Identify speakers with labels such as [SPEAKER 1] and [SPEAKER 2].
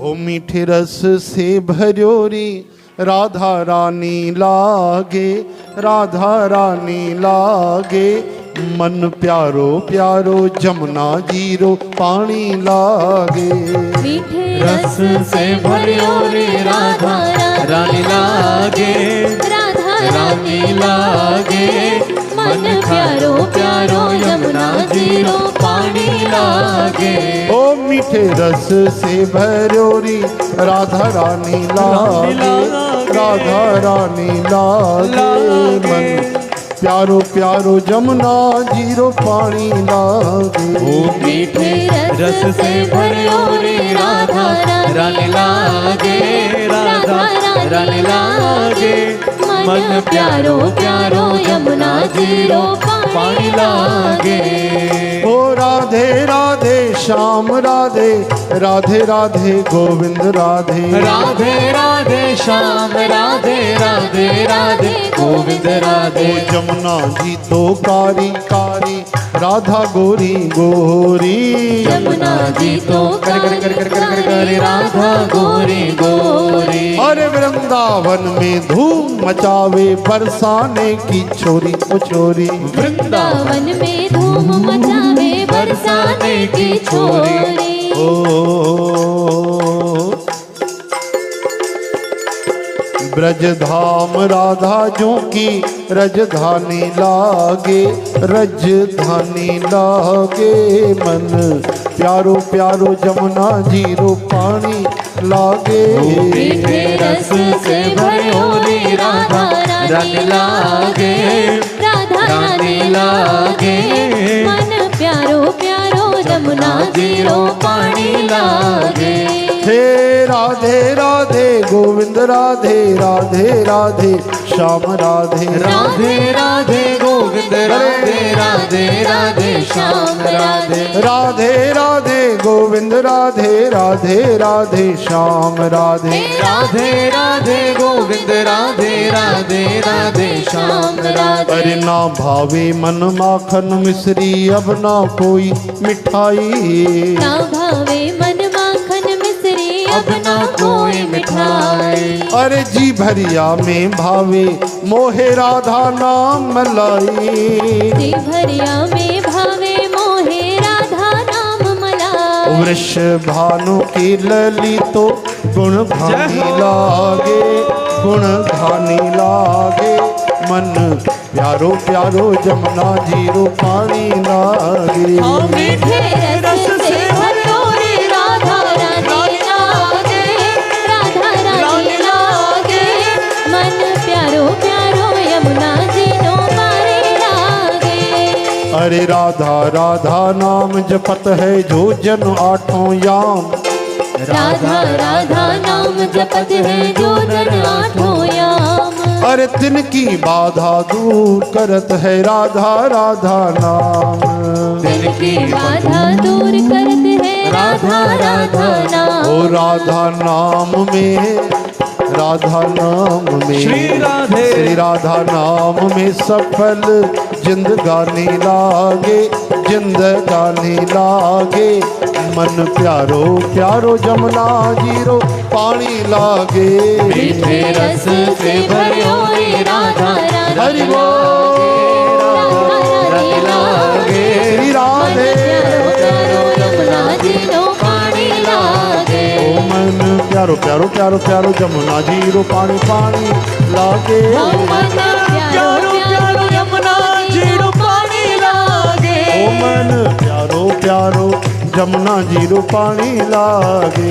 [SPEAKER 1] ओ मीठे रस से भर्यो री राधा रानी लागे, राधा रानी लागे। मन प्यारो प्यारो जमुना जीरो पानी लागे।
[SPEAKER 2] मीठे रस से भर्यो रे राधा रानी लागे, राधा रानी लागे। मन प्यारो प्यारो यमुना जीरो पानी लागे।
[SPEAKER 1] ओ मीठे रस से भर्यो री राधा रानी लागे, राधा रानी लागे। मन प्यारो प्यारो जमुना जीरो पानी लागे।
[SPEAKER 2] ओ मीठे रस से भर्यो रे राधा रानी लागे, राधा रानी लागे। मन प्यारो प्यारो यमुना जीरो पानी लागे।
[SPEAKER 1] ओ राधे राधे श्याम राधे, राधे राधे गोविंद राधे,
[SPEAKER 2] राधे राधे श्याम राधे, राधे राधे गोविंद राधे।
[SPEAKER 1] जमुना जी तो कारी कारी, राधा गोरी गोरी।
[SPEAKER 2] यमुना जी तो कारी राधा गोरी गोरी।
[SPEAKER 1] अरे वृंदावन में धूम मचावे बरसाने की छोरी ओ छोरी।
[SPEAKER 2] वृंदावन में धूम मचावे बरसाने की छोरी।
[SPEAKER 1] ब्रज धाम राधा जो की रजधानी लागे, रजधानी लागे। मन प्यारो प्यारो जमुना जीरो पानी लागे।
[SPEAKER 2] मीठे रस से भर्यो रे राधा रानी लागे, राधा रानी लागे। मन प्यारो प्यारो जमुना जीरो पानी लागे।
[SPEAKER 1] हे राधे राधे गोविंद राधे, राधे राधे श्याम राधे,
[SPEAKER 2] राधे राधे गोविंद राधे, राधे राधे श्याम राधे।
[SPEAKER 1] राधे राधे गोविंद राधे, राधे राधे श्याम राधे,
[SPEAKER 2] राधे राधे गोविंद राधे, राधे राधे श्याम राधे।
[SPEAKER 1] अरे ना भावे मन माखन मिश्री अब ना कोई मिठाई,
[SPEAKER 2] ना भावे मन माखन मिश्री अब ना कोई मिठाई।
[SPEAKER 1] अरे जी भरिया में भावे मोहे राधा नाम मलाई,
[SPEAKER 2] जी भरिया में भावे मोहे राधा नाम मलाई।
[SPEAKER 1] वृष भानु की लली तो गुण भानी लागे, गुण धानी लागे। मन प्यारो प्यारो जमुना जीरो पानी लागे।
[SPEAKER 2] मीठे रस से भर्यो रे राधा रानी लागे, राधा रानी लागे। मन प्यारो प्यारो यमुना जीरो पानी लागे।
[SPEAKER 1] अरे राधा राधा नाम जपत है जो जन आठों याम,
[SPEAKER 2] राधा राधा नाम जपत है जो जन आठों याम।
[SPEAKER 1] अरे तिनकी बाधा दूर करत है राधा राधा नाम,
[SPEAKER 2] तिनकी बाधा दूर करत है राधा राधा नाम।
[SPEAKER 1] ओ राधा नाम में, राधा नाम में श्री राधा नाम में सफल जिंदगानी लागे, जिंदगानी लागे। मन प्यारो प्यारो जमुना जीरो पानी लागे।
[SPEAKER 2] मीठे रस से भर्यो रे राधा
[SPEAKER 1] हरि बोल
[SPEAKER 2] रानी लागे,
[SPEAKER 1] श्री राधे
[SPEAKER 2] यमुना जीरो पानी लागे।
[SPEAKER 1] ओ मन प्यारो प्यारो प्यारो प्यारो जमुना जीरो पानी पानी लागे।
[SPEAKER 2] मन प्यारो प्यारो यमुना जीरो पानी लागे।
[SPEAKER 1] ओ मन प्यारो प्यारो जमुना जीरो पानी लागे।